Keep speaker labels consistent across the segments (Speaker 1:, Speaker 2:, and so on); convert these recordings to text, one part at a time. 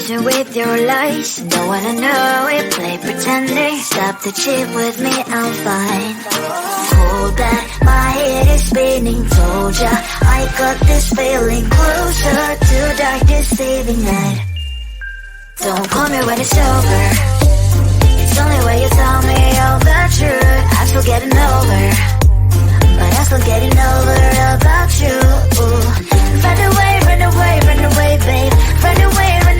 Speaker 1: supervision with your lies. Don't wanna know it, play pretending. Stop the cheat with me, I'm fine. Hold that, my head is spinning. Told ya, I got this feeling closer to dark deceiving night. Don't call me when it's over. It's only when you tell me all the truth. I'm still getting over, but I'm still getting over about you. Run away, run away, run away, babe. Run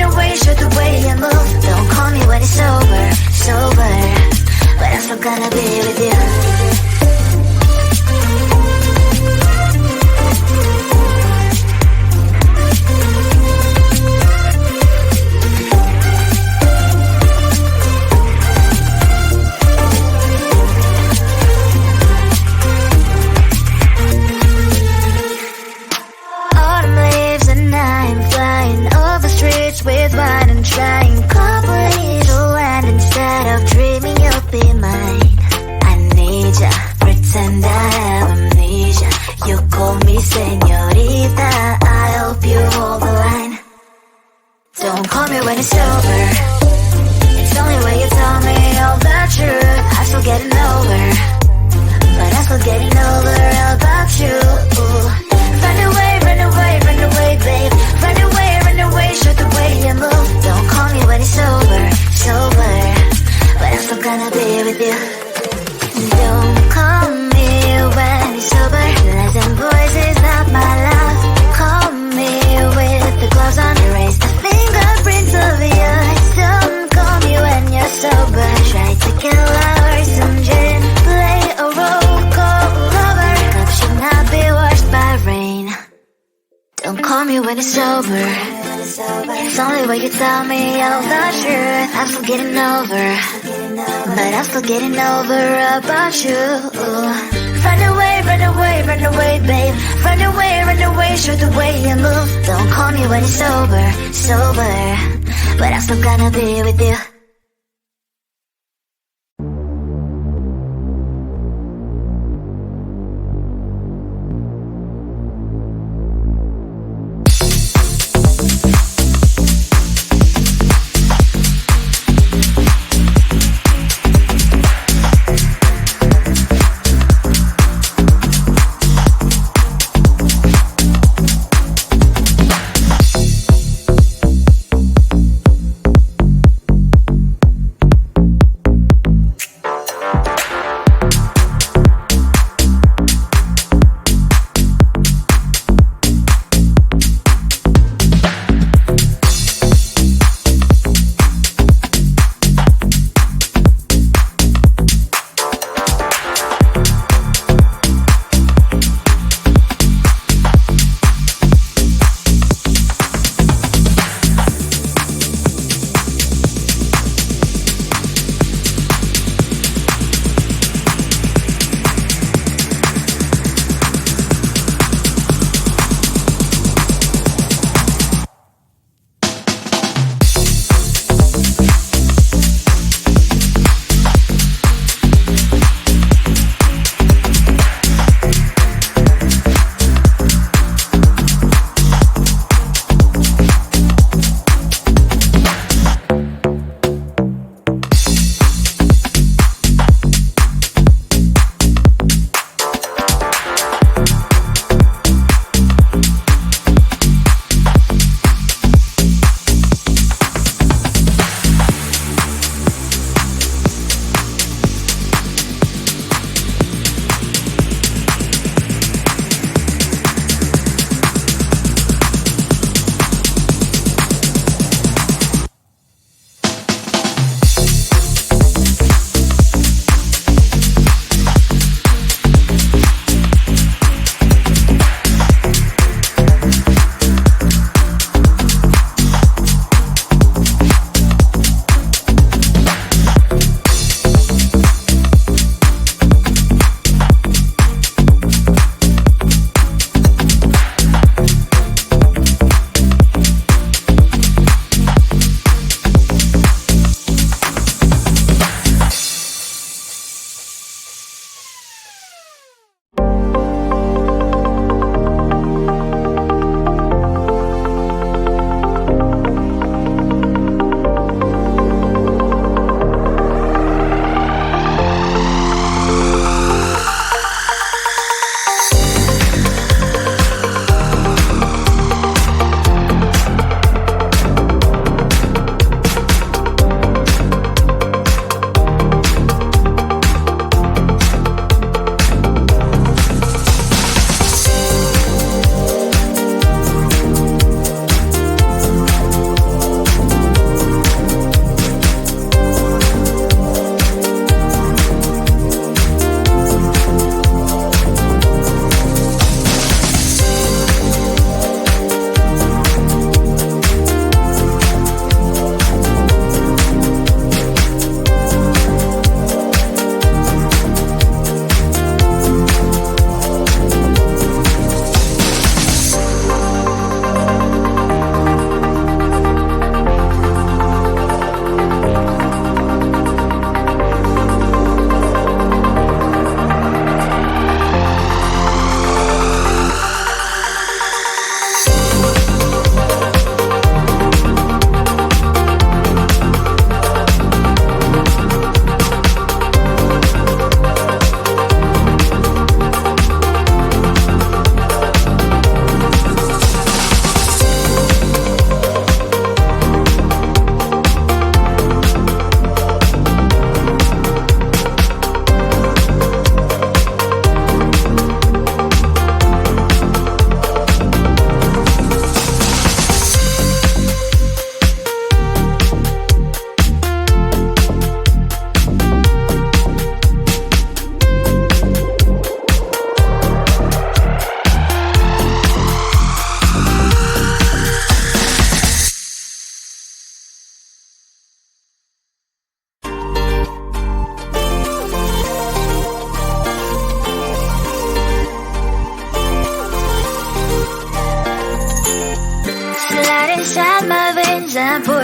Speaker 1: away, show the way you move. Don't call me when it's over, sober, but I'm still gonna be with you. With wine and trying couples to land instead of dreaming you'll be mine. I need ya, pretend I have amnesia. You call me señorita, I hope you hold the line. Don't call me when it's over. It's only when you tell me all the truth. I'm still getting over, but I'm still getting over about you. Run away, run away, run away, babe. Run away, show the way you move. Don't call me when it's over, sober, but I'm still gonna be with you. Don't call me when it's sober. Lies and boys is not my love. Call me with the gloves on. Erase the fingerprints of yours. Don't call me when you're sober. Try to kill hours, some gin. Play a role, call lover. Cup should not be washed by rain. Don't call me when it's over. It's only when you tell me all the truth. I'm still getting over, but I'm still getting over about you. Run away, run away, run away, babe. Run away, show the way you move. Don't call me when it's over, sober, but I'm still gonna be with you.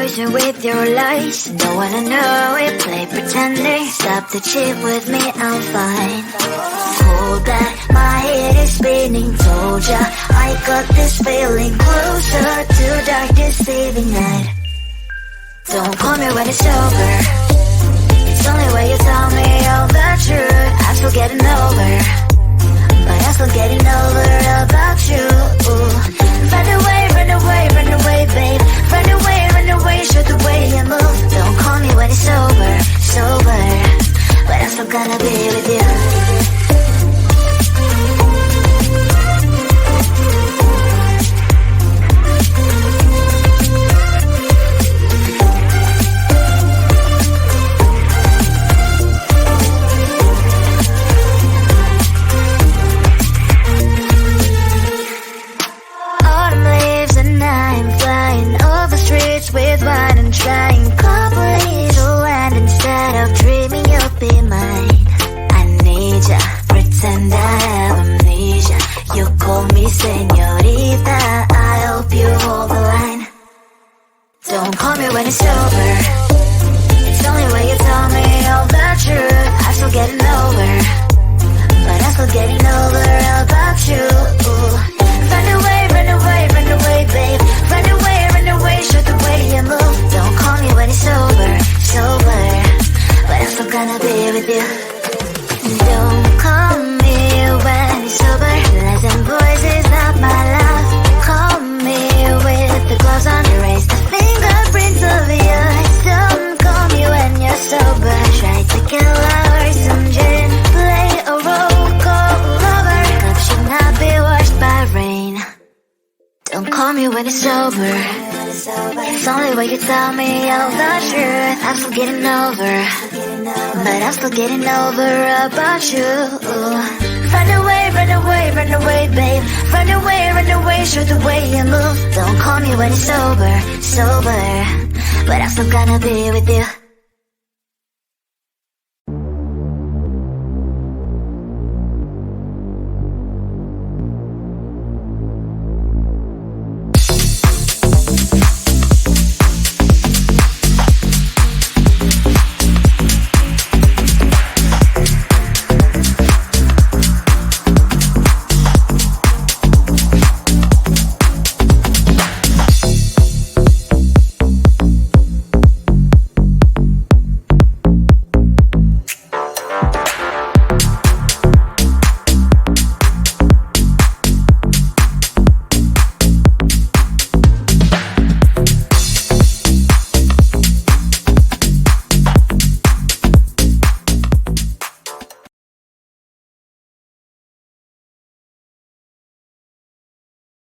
Speaker 1: poison with your lies. Don't wanna know it, play pretending. Stop the cheat with me, I'm fine. Hold back, my head is spinning. Told ya, I got this feeling. Closer to dark deceiving night. Don't call me when it's over. It's only when you tell me all the truth. I'm still getting over, but I'm still getting over about you. Run away, run away, run away, babe. Run away, show the way you move. Don't call me when it's over, sober, but I'm still gonna be with you. With wine and trying complete land instead of dreaming you'll be mine. I need ya, pretend I have amnesia. You call me señorita, I hope you hold the line. Don't call me when it's over. It's only when you tell me all the truth. I'm still getting over, but I'm still getting over about you. Run away, run away, run away, babe. Run away, show the way you move. Don't call me when it's over, sober, but I'm still gonna be with you. Don't call me when it's sober. Lies and voices, not my love. Call me with the gloves on. Erase the fingerprints of your eyes. Don't call me when you're sober. Try to kill our some gin. Play a role called lover. Love should not be washed by rain. Don't call me when it's sober. It's only when you tell me all the truth. I'm still getting over, but I'm still getting over about you. Run away, run away, run away, babe. Run away, show the way you move. Don't call me when it's sober, but I'm still gonna be with you.